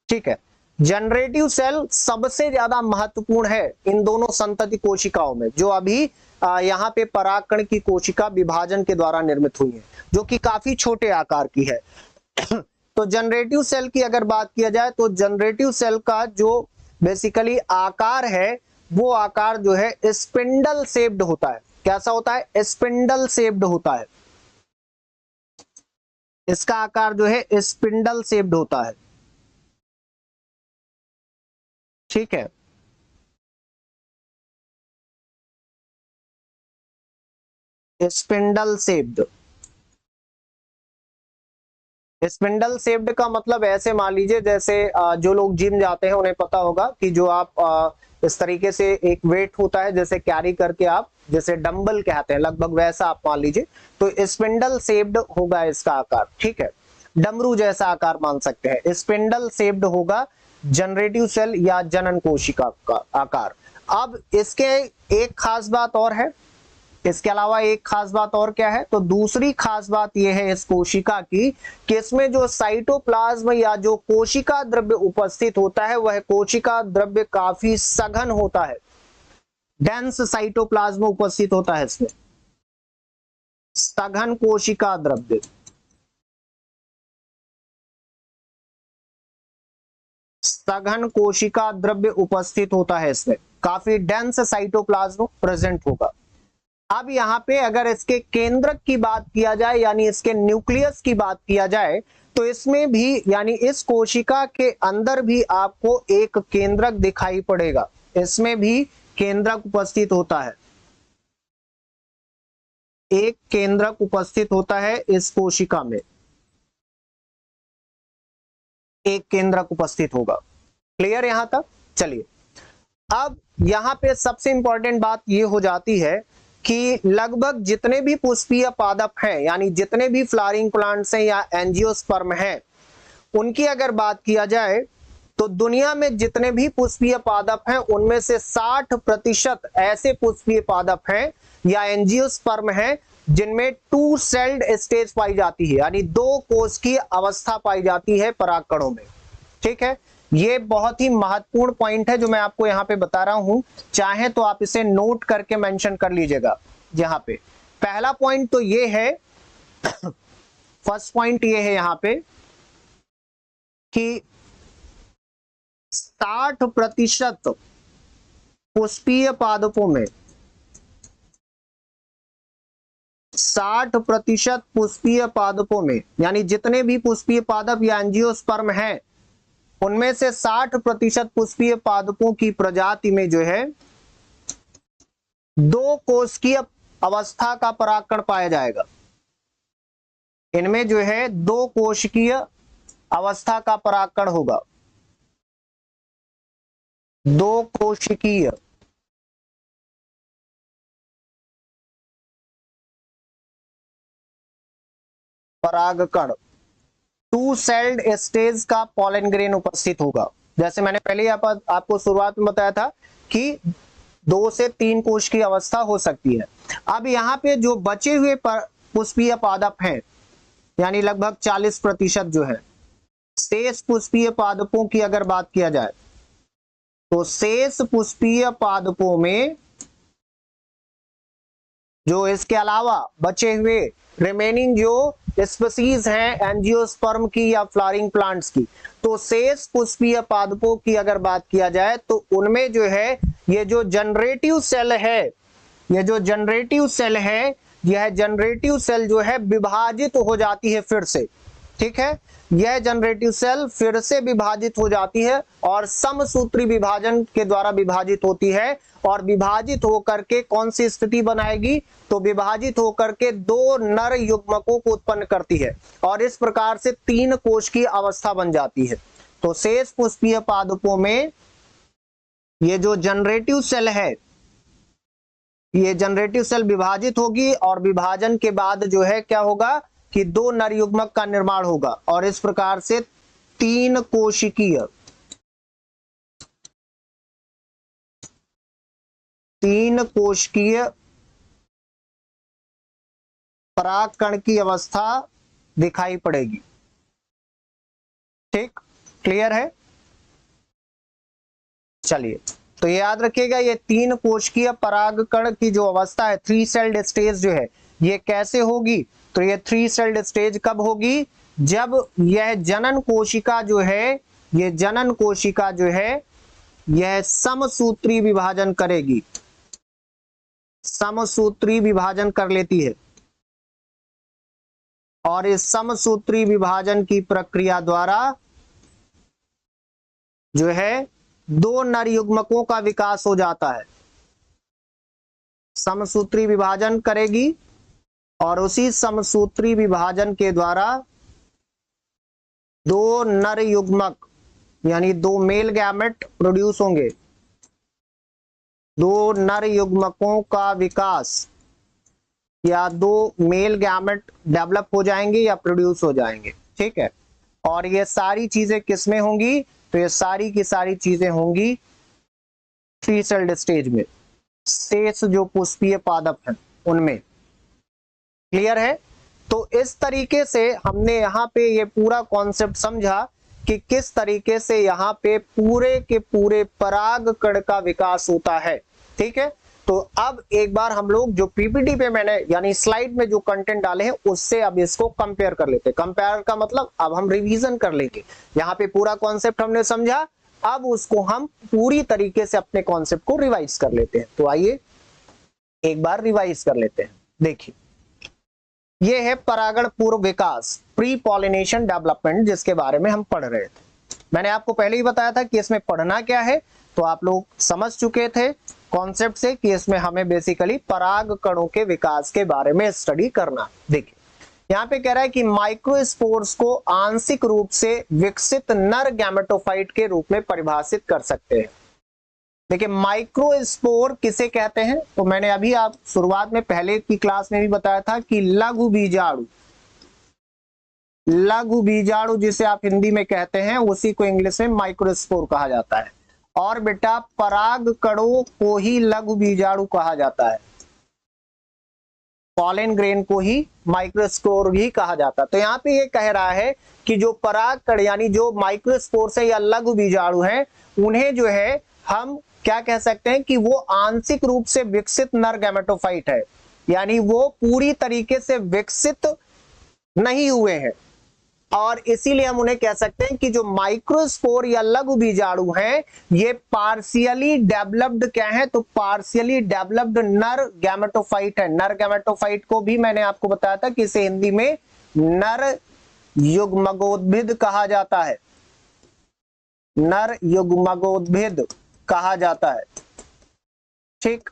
ठीक है, जनरेटिव सेल सबसे ज्यादा महत्वपूर्ण है इन दोनों संतति कोशिकाओं में, जो अभी यहाँ पे परागकण की कोशिका विभाजन के द्वारा निर्मित हुई है, जो कि काफी छोटे आकार की है। तो जनरेटिव सेल की अगर बात किया जाए तो जनरेटिव सेल का जो बेसिकली आकार है वो आकार जो है स्पिंडल शेप्ड होता है। कैसा होता है? स्पिंडल शेप्ड होता है। इसका आकार जो है स्पिंडल शेप्ड होता है। ठीक है, स्पिंडल शेप्ड। स्पिंडल शेप्ड का मतलब ऐसे मान लीजिए, जैसे जो लोग जिम जाते हैं उन्हें पता होगा कि जो आप इस तरीके से एक वेट होता है जैसे कैरी करके आप, जैसे डंबल कहते हैं, लगभग वैसा आप मान लीजिए। तो स्पिंडल शेप्ड होगा इसका आकार। ठीक है, डमरू जैसा आकार मान सकते हैं। स्पिंडल शेप्ड होगा जनरेटिव सेल या जनन कोशिका का आकार। अब इसके एक खास बात और है, इसके अलावा एक खास बात और क्या है? तो दूसरी खास बात यह है इस कोशिका की कि इसमें जो साइटोप्लाज्म या जो कोशिका द्रव्य उपस्थित होता है वह कोशिका द्रव्य काफी सघन होता है, डेंस साइटोप्लाज्म उपस्थित होता है इसमें। सघन कोशिका द्रव्य, सघन कोशिका द्रव्य उपस्थित होता है, इसमें काफी डेंस साइटोप्लाज्म प्रेजेंट होगा। अब यहाँ पे अगर इसके केंद्रक की बात किया जाए यानी इसके न्यूक्लियस की बात किया जाए तो इसमें भी यानी इस कोशिका के अंदर भी आपको एक केंद्रक दिखाई पड़ेगा, इसमें भी केंद्रक उपस्थित होता है, एक केंद्रक उपस्थित होता है इस कोशिका में, एक केंद्रक उपस्थित होगा। क्लियर यहां तक? चलिए अब यहां पे सबसे इंपॉर्टेंट बात यह हो जाती है कि लगभग जितने भी पुष्पीय पादप हैं यानी जितने भी फ्लावरिंग प्लांट्स हैं या एंजियोस्पर्म हैं, उनकी अगर बात किया जाए तो दुनिया में जितने भी पुष्पीय पादप हैं उनमें से 60% ऐसे पुष्पीय पादप हैं या एंजियोस्पर्म हैं जिनमें 2 सेल्ड स्टेज पाई जाती है यानी 2 कोश की अवस्था पाई जाती है परागकणों में। ठीक है, ये बहुत ही महत्वपूर्ण पॉइंट है जो मैं आपको यहां पे बता रहा हूं, चाहे तो आप इसे नोट करके मेंशन कर लीजिएगा। यहां पे पहला पॉइंट तो ये है फर्स्ट पॉइंट ये है यहां पे कि 60% पुष्पीय पादपों में 60% पुष्पीय पादपों में यानी जितने भी पुष्पीय पादप या एंजियोस्पर्म हैं उनमें से 60% पुष्पीय पादपों की प्रजाति में जो है 2 कोशिकीय अवस्था का परागकण पाया जाएगा। इनमें जो है 2 कोशिकीय अवस्था का परागकण होगा, 2 कोशिकीय परागकण, 2 सेल्ड स्टेज का पॉलन ग्रेन उपस्थित होगा। जैसे मैंने पहले आपको शुरुआत में बताया था कि 2 से 3 कोश की अवस्था हो सकती है। अब यहाँ पे जो बचे हुए पुष्पीय पादप हैं यानी लगभग 40% जो है शेष पुष्पीय पादपों की अगर बात किया जाए तो शेष पुष्पीय पादपों में जो इसके अलावा बचे हुए रिमेनिंग जो स्पीसीज हैं एंजियोस्पर्म की या फ्लावरिंग प्लांट्स की, तो शेष पुष्पीय पादपों की अगर बात किया जाए तो उनमें जो है ये जो जनरेटिव सेल है, ये जो जनरेटिव सेल है, यह जनरेटिव सेल जो है विभाजित हो जाती है फिर से। ठीक है, यह जनरेटिव सेल फिर से विभाजित हो जाती है और समसूत्री विभाजन के द्वारा विभाजित होती है और विभाजित होकर के कौन सी स्थिति बनाएगी, तो विभाजित होकर के 2 नर युग्मकों को उत्पन्न करती है और इस प्रकार से 3 कोश की अवस्था बन जाती है। तो शेष पुष्पीय पादपों में ये जो जनरेटिव सेल है, ये जनरेटिव सेल विभाजित होगी और विभाजन के बाद जो है क्या होगा कि 2 नर युग्मक का निर्माण होगा और इस प्रकार से 3 कोशिकीय परागकण की अवस्था दिखाई पड़ेगी। ठीक, क्लियर है? चलिए तो ये याद रखिएगा, ये 3 कोशिकीय परागकण की जो अवस्था है 3 सेल्ड स्टेज जो है ये कैसे होगी, तो ये 3 सेल्ड स्टेज कब होगी, जब यह जनन कोशिका जो है, ये जनन कोशिका जो है यह समसूत्री विभाजन करेगी, समसूत्री विभाजन कर लेती है और इस समसूत्री विभाजन की प्रक्रिया द्वारा जो है 2 नर युग्मकों का विकास हो जाता है। समसूत्री विभाजन करेगी और उसी समसूत्री विभाजन के द्वारा 2 नर युग्मक यानी 2 मेल गैमेट प्रोड्यूस होंगे, 2 नर युग्मकों का विकास या 2 मेल गैमेट डेवलप हो जाएंगे या प्रोड्यूस हो जाएंगे। ठीक है, और ये सारी चीजें किसमें होंगी, तो ये सारी की सारी चीजें होंगी 3 सेल्ड स्टेज में, शेष जो पुष्पीय पादप हैं उनमें। क्लियर है? तो इस तरीके से हमने यहाँ पे ये पूरा कॉन्सेप्ट समझा कि किस तरीके से यहाँ पे पूरे के पूरे परागकण का विकास होता है। ठीक है, तो अब एक बार हम लोग जो पीपीटी पे मैंने यानी स्लाइड में जो कंटेंट डाले हैं उससे अब इसको कंपेयर कर लेते हैं। कंपेयर का मतलब अब हम रिवीजन कर लेंगे। यहाँ पे पूरा कॉन्सेप्ट हमने समझा, अब उसको हम पूरी तरीके से अपने कॉन्सेप्ट को रिवाइज कर लेते हैं। तो आइए एक बार रिवाइज कर लेते हैं। देखिए, ये है परागण पूर्व विकास, प्री पॉलिनेशन डेवलपमेंट, जिसके बारे में हम पढ़ रहे थे। मैंने आपको पहले ही बताया था कि इसमें पढ़ना क्या है, तो आप लोग समझ चुके थे कॉन्सेप्ट से कि इसमें हमें बेसिकली पराग कणों के विकास के बारे में स्टडी करना। देखिए यहाँ पे कह रहा है कि माइक्रोस्पोर्स को आंशिक रूप से विकसित नर गैमेटोफाइट के रूप में परिभाषित कर सकते हैं। देखिए माइक्रोस्पोर किसे कहते हैं, तो मैंने अभी आप शुरुआत में पहले की क्लास में भी बताया था कि लघु बीजाणु, लघु बीजाणु जिसे आप हिंदी में कहते हैं उसी को इंग्लिश में माइक्रोस्पोर कहा जाता है। और बेटा पराग कणों को ही लघु बीजाणु कहा जाता है, पॉलन ग्रेन को ही माइक्रोस्पोर भी कहा जाता है। तो यहाँ पे ये कह रहा है कि जो पराग कण यानी जो माइक्रोस्पोर है या लघु बीजाणु हैं, उन्हें जो है हम क्या कह सकते हैं कि वो आंशिक रूप से विकसित नर गैमेटोफाइट है, यानी वो पूरी तरीके से विकसित नहीं हुए हैं। और इसीलिए हम उन्हें कह सकते हैं कि जो माइक्रोस्पोर या लघु बीजाणु हैं ये पार्शियली डेवलप्ड क्या है, तो पार्शियली डेवलप्ड नर गैमेटोफाइट है। नर गैमेटोफाइट को भी मैंने आपको बताया था कि इसे हिंदी में नर युग्मकोद्भिद कहा जाता है, नर युग्मकोद्भिद कहा जाता है। ठीक,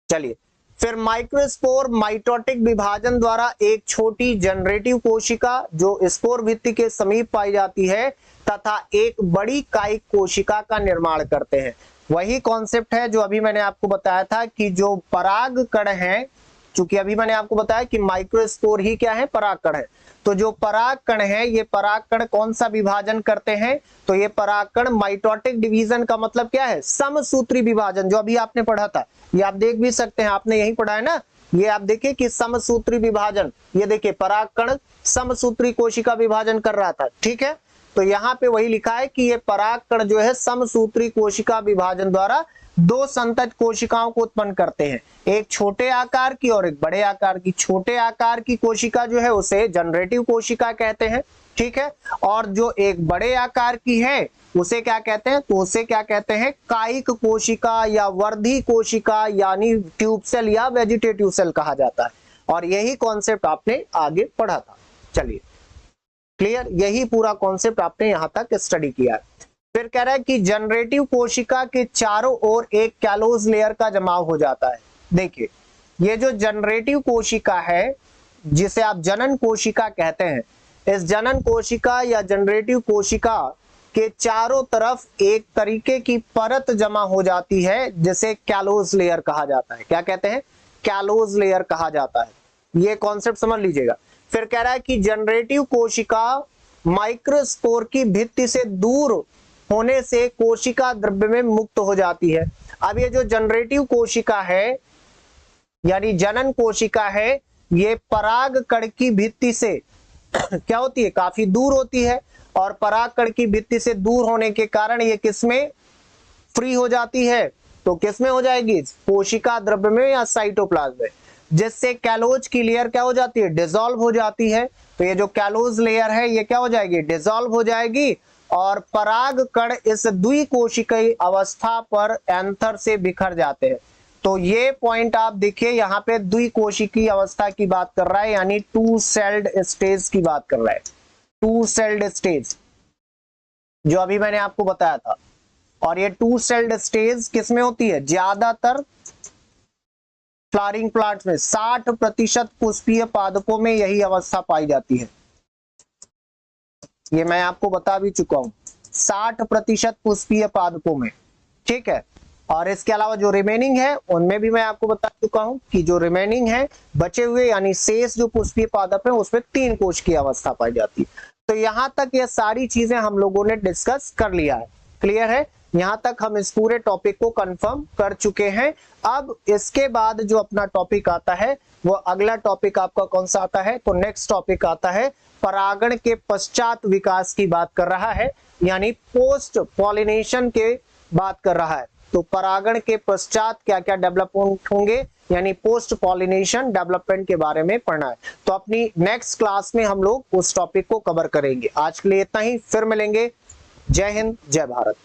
चलिए फिर माइक्रोस्पोर माइटोटिक विभाजन द्वारा एक छोटी जनरेटिव कोशिका जो स्पोर भित्ति के समीप पाई जाती है तथा एक बड़ी कायिक कोशिका का निर्माण करते हैं। वही कॉन्सेप्ट है जो अभी मैंने आपको बताया था कि जो पराग कण है, चूंकि अभी मैंने आपको बताया कि माइक्रोस्पोर ही क्या है, पराग कण है, तो जो पराग कण है ये पराग कण कौन सा विभाजन करते हैं, तो ये पराग कण माइटोटिक डिवीजन का मतलब क्या है, समसूत्री विभाजन, जो अभी आपने पढ़ा था। ये आप देख भी सकते हैं, आपने यही पढ़ा है ना, ये आप देखिए कि समसूत्री विभाजन, ये देखिए पराग कण समसूत्री कोशिका विभाजन कर रहा था। ठीक है, तो यहाँ पे वही लिखा है कि ये पराग कण जो है समसूत्री कोशिका विभाजन द्वारा दो संतत कोशिकाओं को उत्पन्न करते हैं, एक छोटे आकार की और एक बड़े आकार की। छोटे आकार की कोशिका जो है उसे जनरेटिव कोशिका कहते हैं, ठीक है, और जो एक बड़े आकार की है उसे क्या कहते हैं, तो उसे क्या कहते हैं, कायिक कोशिका या वर्धी कोशिका यानी ट्यूब सेल या वेजिटेटिव सेल कहा जाता है। और यही कॉन्सेप्ट आपने आगे पढ़ा था। चलिए क्लियर, यही पूरा कॉन्सेप्ट आपने यहां तक स्टडी किया है। फिर कह रहा है कि जनरेटिव कोशिका के चारों ओर एक कैलोज लेयर का जमाव हो जाता है। देखिए ये जो जनरेटिव कोशिका है जिसे आप जनन कोशिका कहते हैं, इस जनन कोशिका या जनरेटिव कोशिका के चारों तरफ एक तरीके की परत जमा हो जाती है जिसे कैलोज लेयर कहा जाता है। क्या कहते हैं, कैलोज लेयर कहा जाता है। ये कॉन्सेप्ट समझ लीजिएगा। फिर कह रहा है कि जनरेटिव कोशिका माइक्रोस्पोर की भित्ति से दूर होने से कोशिका द्रव्य में मुक्त हो जाती है। अब ये जो जनरेटिव कोशिका है यानी जनन कोशिका है, ये पराग कण की भित्ति से क्या होती है, काफी दूर होती है, और पराग कण की भित्ति से दूर होने के कारण ये किसमें फ्री हो जाती है, तो किसमें हो जाएगी, कोशिका द्रव्य में या साइटोप्लाज्म में, जिससे कैलोज की लेयर क्या हो जाती है, डिसॉल्व हो जाती है। तो ये जो कैलोज लेयर है ये क्या हो जाएगी, डिसॉल्व हो जाएगी, और पराग कण इस द्विकोशिकीय अवस्था पर एंथर से बिखर जाते हैं। तो ये पॉइंट आप देखिए, यहाँ पे द्विकोशिकीय अवस्था की बात कर रहा है, यानी टू सेल्ड स्टेज की बात कर रहा है, टू सेल्ड स्टेज जो अभी मैंने आपको बताया था। और ये टू सेल्ड स्टेज किसमें होती है, ज्यादातर फ्लावरिंग प्लांट्स में 60% पुष्पीय पादपों में यही अवस्था पाई जाती है। ये मैं आपको बता भी चुका हूं, 60% पुष्पीय पादपों में, ठीक है। और इसके अलावा जो रिमेनिंग है उनमें भी मैं आपको बता चुका हूं कि जो रिमेनिंग है बचे हुए यानी शेष जो पुष्पीय पादप है उसमें 3 कोश की अवस्था पाई जाती है। तो यहां तक ये सारी चीजें हम लोगों ने डिस्कस कर लिया है, क्लियर है। यहां तक हम इस पूरे टॉपिक को कंफर्म कर चुके हैं। अब इसके बाद जो अपना टॉपिक आता है वो अगला टॉपिक आपका कौन सा आता है, तो नेक्स्ट टॉपिक आता है परागण के पश्चात विकास की बात कर रहा है, यानी पोस्ट पॉलिनेशन के बात कर रहा है। तो परागण के पश्चात क्या क्या डेवलपमेंट होंगे, यानी पोस्ट पॉलिनेशन डेवलपमेंट के बारे में पढ़ना है। तो अपनी नेक्स्ट क्लास में हम लोग उस टॉपिक को कवर करेंगे। आज के लिए इतना ही, फिर मिलेंगे। जय हिंद, जय भारत।